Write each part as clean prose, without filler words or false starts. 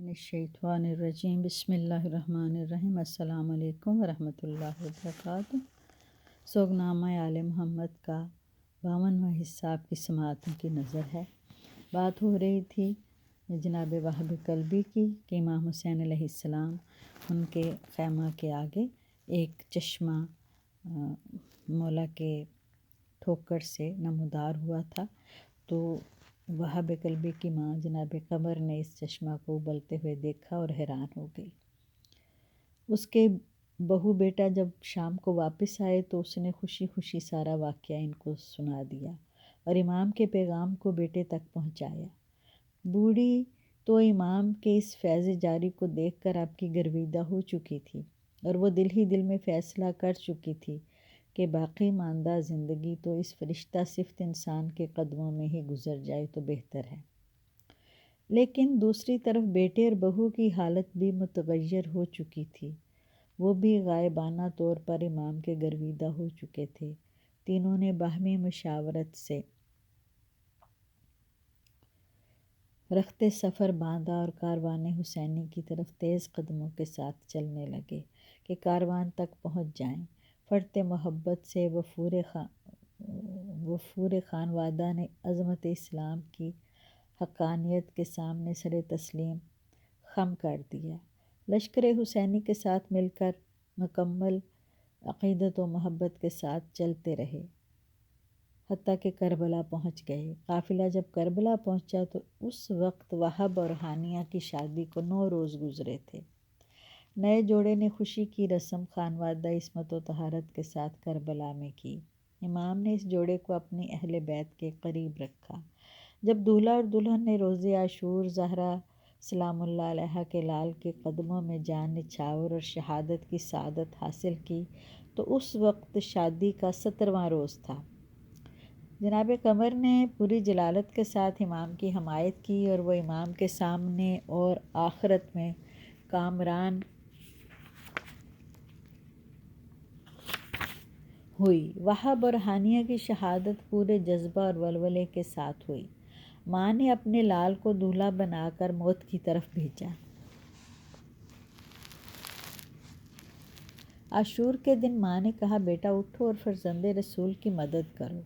من الشیطان الرجیم بسم اللہ الرحمن الرحیم السلام علیکم ورحمۃ اللہ وبرکاتہ۔ سوگنامہ آل محمد کا 52واں حصہ آپ کی سماعتوں کی نظر ہے۔ بات ہو رہی تھی جناب وہاب کلبی کی کہ امام حسین علیہ السلام ان کے خیمہ کے آگے ایک چشمہ مولا کے ٹھوکر سے نمودار ہوا تھا، تو وہاب کلبی کی ماں جناب قمر نے اس چشمہ کو ابلتے ہوئے دیکھا اور حیران ہو گئی۔ اس کے بہو بیٹا جب شام کو واپس آئے تو اس نے خوشی خوشی سارا واقعہ ان کو سنا دیا اور امام کے پیغام کو بیٹے تک پہنچایا۔ بوڑھی تو امام کے اس فیض جاری کو دیکھ کر آپ کی گرویدہ ہو چکی تھی اور وہ دل ہی دل میں فیصلہ کر چکی تھی کہ باقی ماندہ زندگی تو اس فرشتہ صفت انسان کے قدموں میں ہی گزر جائے تو بہتر ہے۔ لیکن دوسری طرف بیٹے اور بہو کی حالت بھی متغیر ہو چکی تھی۔ وہ بھی غائبانہ طور پر امام کے گرویدہ ہو چکے تھے۔ تینوں نے باہمی مشاورت سے رخت سفر باندھا اور کاروان حسینی کی طرف تیز قدموں کے ساتھ چلنے لگے کہ کاروان تک پہنچ جائیں۔ فرط محبت سے وفور خانوادہ نے عظمت اسلام کی حقانیت کے سامنے سر تسلیم خم کر دیا۔ لشکر حسینی کے ساتھ مل کر مکمل عقیدت و محبت کے ساتھ چلتے رہے، حتیٰ کہ کربلا پہنچ گئے۔ قافلہ جب کربلا پہنچا تو اس وقت وہاب اور ہانیہ کی شادی کو 9 روز گزرے تھے۔ نئے جوڑے نے خوشی کی رسم خانوادہ عصمت و طہارت کے ساتھ کربلا میں کی۔ امام نے اس جوڑے کو اپنی اہل بیت کے قریب رکھا۔ جب دولہا اور دلہن نے روز عاشور زہرا سلام اللہ علیہا کے لال کے قدموں میں جان نچھاور اور شہادت کی سعادت حاصل کی تو اس وقت شادی کا 17واں روز تھا۔ جناب قمر نے پوری جلالت کے ساتھ امام کی حمایت کی اور وہ امام کے سامنے اور آخرت میں کامران ہوئی۔ وہاب اور ہانیہ کی شہادت پورے جذبہ اور ولولے کے ساتھ ہوئی۔ ماں نے اپنے لال کو دولہا بنا کر موت کی طرف بھیجا۔ عاشور کے دن ماں نے کہا، بیٹا اٹھو اور فرزند رسول کی مدد کرو۔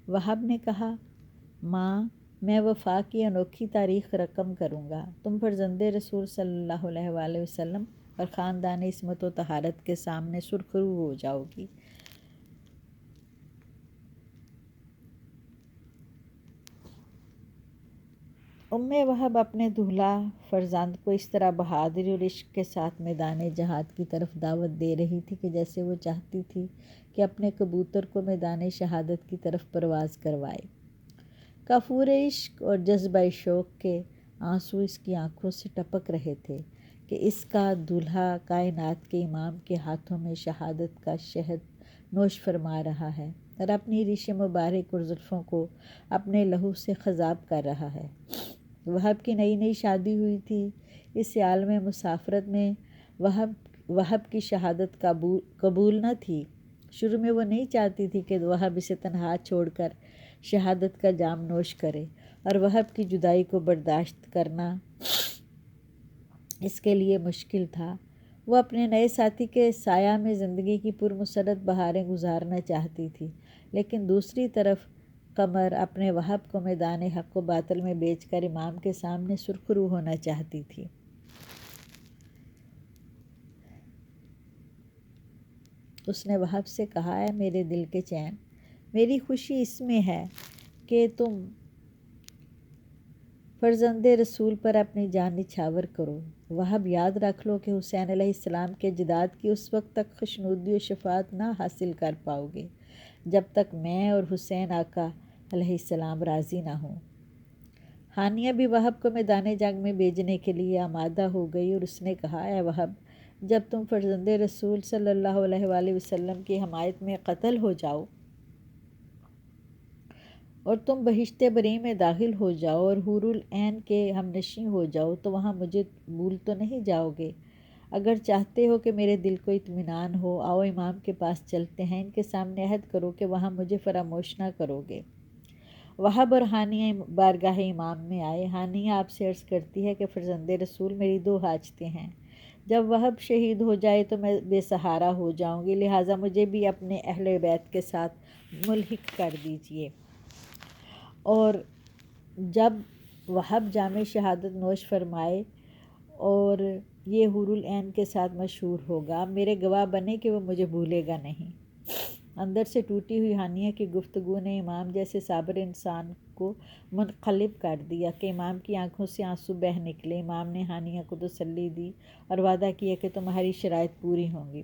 وہاب نے کہا، ماں میں وفا کی انوکھی تاریخ رقم کروں گا، تم فرزند رسول صلی اللہ علیہ وآلہ وسلم اور خاندان عصمت و طہارت کے سامنے سرخرو ہو جاؤ گی۔ وہاب اپنے دولہا فرزند کو اس طرح بہادری اور عشق کے ساتھ میدان جہاد کی طرف دعوت دے رہی تھی کہ جیسے وہ چاہتی تھی کہ اپنے کبوتر کو میدان شہادت کی طرف پرواز کروائے۔ کافور عشق اور جذبہ شوق کے آنسو اس کی آنکھوں سے ٹپک رہے تھے کہ اس کا دولہا کائنات کے امام کے ہاتھوں میں شہادت کا شہد نوش فرما رہا ہے اور اپنی ریش مبارک اور زلفوں کو اپنے لہو سے خضاب کر رہا ہے۔ وہاب کی نئی نئی شادی ہوئی تھی۔ اس عالم مسافرت میں وہاب کی شہادت قبول نہ تھی۔ شروع میں وہ نہیں چاہتی تھی کہ وہاب اسے تنہا چھوڑ کر شہادت کا جام نوش کرے اور وہاب کی جدائی کو برداشت کرنا اس کے لیے مشکل تھا۔ وہ اپنے نئے ساتھی کے سایہ میں زندگی کی پرمسرت بہاریں گزارنا چاہتی تھی، لیکن دوسری طرف قمر اپنے وہاب کو میدان حق و باطل میں بیچ کر امام کے سامنے سرخرو ہونا چاہتی تھی۔ اس نے وہاب سے کہا، اے میرے دل کے چین، میری خوشی اس میں ہے کہ تم فرزند رسول پر اپنی جان نچھاور کرو۔ وہاب یاد رکھ لو کہ حسین علیہ السلام کے جداد کی اس وقت تک خوشنودی و شفاعت نہ حاصل کر پاؤ گے جب تک میں اور حسین آقا علیہ السلام راضی نہ ہوں۔ ہانیہ بھی وہاب کو میدان جنگ میں بھیجنے کے لیے آمادہ ہو گئی اور اس نے کہا، اے وہاب، جب تم فرزند رسول صلی اللہ علیہ وآلہ وسلم کی حمایت میں قتل ہو جاؤ اور تم بہشت بری میں داخل ہو جاؤ اور حور العین کے ہمنشیں ہو جاؤ تو وہاں مجھے بھول تو نہیں جاؤ گے؟ اگر چاہتے ہو کہ میرے دل کو اطمینان ہو، آؤ امام کے پاس چلتے ہیں، ان کے سامنے عہد کرو کہ وہاں مجھے فراموش نہ کرو گے۔ وہب اور ہانیہ بارگاہ امام میں آئے۔ ہانیہ آپ سے عرض کرتی ہے کہ فرزند رسول، میری 2 حاجتیں ہیں۔ جب وہب شہید ہو جائے تو میں بے سہارا ہو جاؤں گی، لہٰذا مجھے بھی اپنے اہل بیت کے ساتھ ملحق کر دیجیے۔ اور جب وہب جام شہادت نوش فرمائے اور یہ حور العین کے ساتھ مشہور ہوگا، میرے گواہ بنے کہ وہ مجھے بھولے گا نہیں۔ اندر سے ٹوٹی ہوئی ہانیہ کی گفتگو نے امام جیسے صابر انسان کو منقلب کر دیا کہ امام کی آنکھوں سے آنسو بہہ نکلے۔ امام نے ہانیہ کو تسلی دی اور وعدہ کیا کہ تمہاری شرائط پوری ہوں گی۔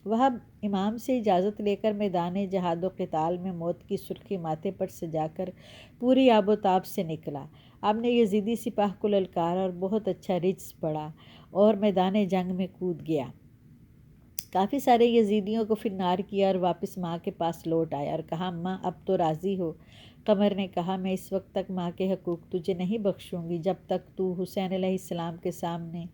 وہب امام سے اجازت لے کر میدان جہاد و قتال میں موت کی سرخی ماتھے پر سجا کر پوری آب و تاب سے نکلا۔ آپ نے یزیدی سپاہ کو للکارا اور بہت اچھا رجز پڑا اور میدان جنگ میں کود گیا۔ کافی سارے یزیدیوں کو فنار کیا اور واپس ماں کے پاس لوٹ آیا اور کہا، ماں اب تو راضی ہو؟ قمر نے کہا، میں اس وقت تک ماں کے حقوق تجھے نہیں بخشوں گی جب تک تو حسین علیہ السلام کے سامنے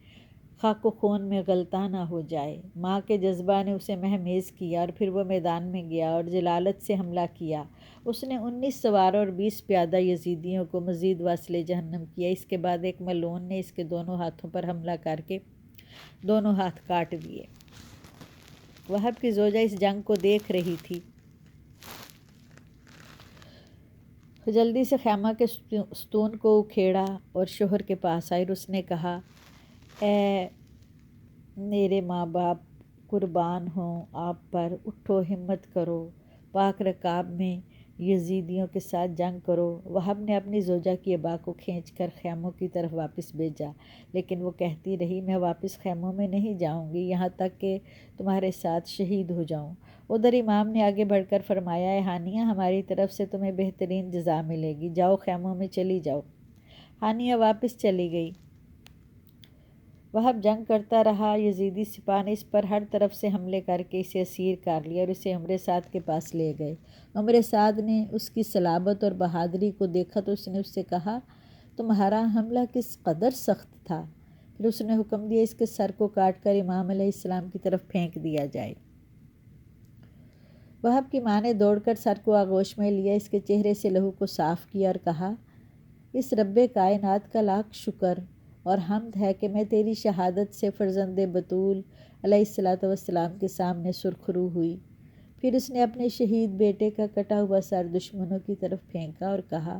خاک و خون میں غلطاں نہ ہو جائے۔ ماں کے جذبہ نے اسے مہمیز کیا اور پھر وہ میدان میں گیا اور جلالت سے حملہ کیا۔ اس نے 19 سواروں اور 20 پیادہ یزیدیوں کو مزید واصل جہنم کیا۔ اس کے بعد ایک ملعون نے اس کے دونوں ہاتھوں پر حملہ کر کے دونوں ہاتھ کاٹ دیے۔ وہب کی زوجہ اس جنگ کو دیکھ رہی تھی۔ جلدی سے خیمہ کے ستون کو اکھیڑا اور شوہر کے پاس آئی اور اس نے کہا، اے میرے ماں باپ، قربان ہوں آپ پر، اٹھو، ہمت کرو، پاک رکاب میں یزیدیوں کے ساتھ جنگ کرو۔ وہب نے اپنی زوجہ کی ابا کو کھینچ کر خیموں کی طرف واپس بھیجا، لیکن وہ کہتی رہی، میں واپس خیموں میں نہیں جاؤں گی یہاں تک کہ تمہارے ساتھ شہید ہو جاؤں۔ ادھر امام نے آگے بڑھ کر فرمایا، اے ہانیہ، ہماری طرف سے تمہیں بہترین جزا ملے گی، جاؤ خیموں میں چلی جاؤ۔ ہانیہ واپس چلی گئی۔ وہب جنگ کرتا رہا۔ یزیدی سپاہ نے اس پر ہر طرف سے حملے کر کے اسے اسیر کر لیا اور اسے عمر سعد کے پاس لے گئے۔ عمر سعد نے اس کی صلابت اور بہادری کو دیکھا تو اس نے اس سے کہا، تمہارا حملہ کس قدر سخت تھا۔ پھر اس نے حکم دیا، اس کے سر کو کاٹ کر امام علیہ السلام کی طرف پھینک دیا جائے۔ وہب کی ماں نے دوڑ کر سر کو آغوش میں لیا، اس کے چہرے سے لہو کو صاف کیا اور کہا، اس رب کائنات کا لاکھ شکر اور حمد ہے کہ میں تیری شہادت سے فرزند بطول علیہ السلام کے سامنے سرخرو ہوئی۔ پھر اس نے اپنے شہید بیٹے کا کٹا ہوا سر دشمنوں کی طرف پھینکا اور کہا،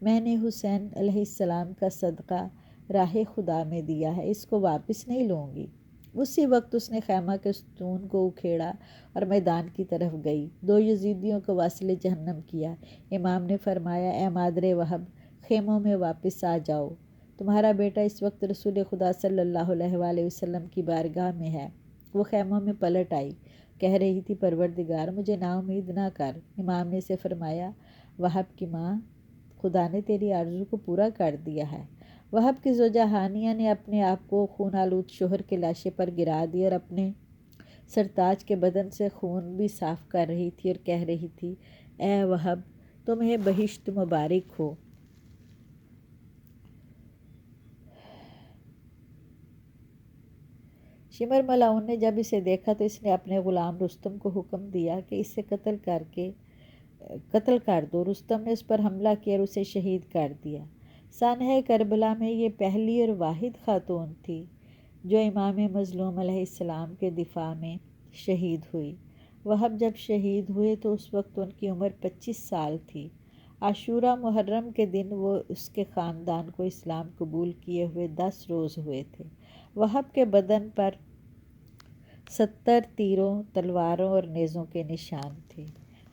میں نے حسین علیہ السلام کا صدقہ راہ خدا میں دیا ہے، اس کو واپس نہیں لوں گی۔ اسی وقت اس نے خیمہ کے ستون کو اکھیڑا اور میدان کی طرف گئی، 2 یزیدیوں کو واصل جہنم کیا۔ امام نے فرمایا، اے مادر وہب، خیموں میں واپس آ جاؤ، تمہارا بیٹا اس وقت رسول خدا صلی اللہ علیہ وآلہ وسلم کی بارگاہ میں ہے۔ وہ خیموں میں پلٹ آئی، کہہ رہی تھی، پروردگار مجھے نا امید نہ کر۔ امام نے اسے فرمایا، وہب کی ماں، خدا نے تیری آرزو کو پورا کر دیا ہے۔ وہب کی زوجہ ہانیہ نے اپنے آپ کو خون آلود شوہر کے لاشے پر گرا دیا اور اپنے سرتاج کے بدن سے خون بھی صاف کر رہی تھی اور کہہ رہی تھی، اے وہب، تمہیں بہشت مبارک ہو۔ شمر ملعون نے جب اسے دیکھا تو اس نے اپنے غلام رستم کو حکم دیا کہ اسے قتل کر دو۔ رستم نے اس پر حملہ کیا اور اسے شہید کر دیا۔ سانحہ کربلا میں یہ پہلی اور واحد خاتون تھی جو امام مظلوم علیہ السلام کے دفاع میں شہید ہوئی۔ وہب جب شہید ہوئے تو اس وقت ان کی عمر 25 سال تھی۔ عاشوراء محرم کے دن وہ اس کے خاندان کو اسلام قبول کیے ہوئے 10 روز ہوئے تھے۔ وہب کے بدن پر 70 تیروں، تلواروں اور نیزوں کے نشان تھے۔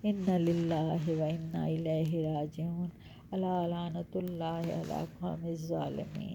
انا للہ و انا الیہ راجعون، الا لعنۃ اللہ علی القوم الظالمین۔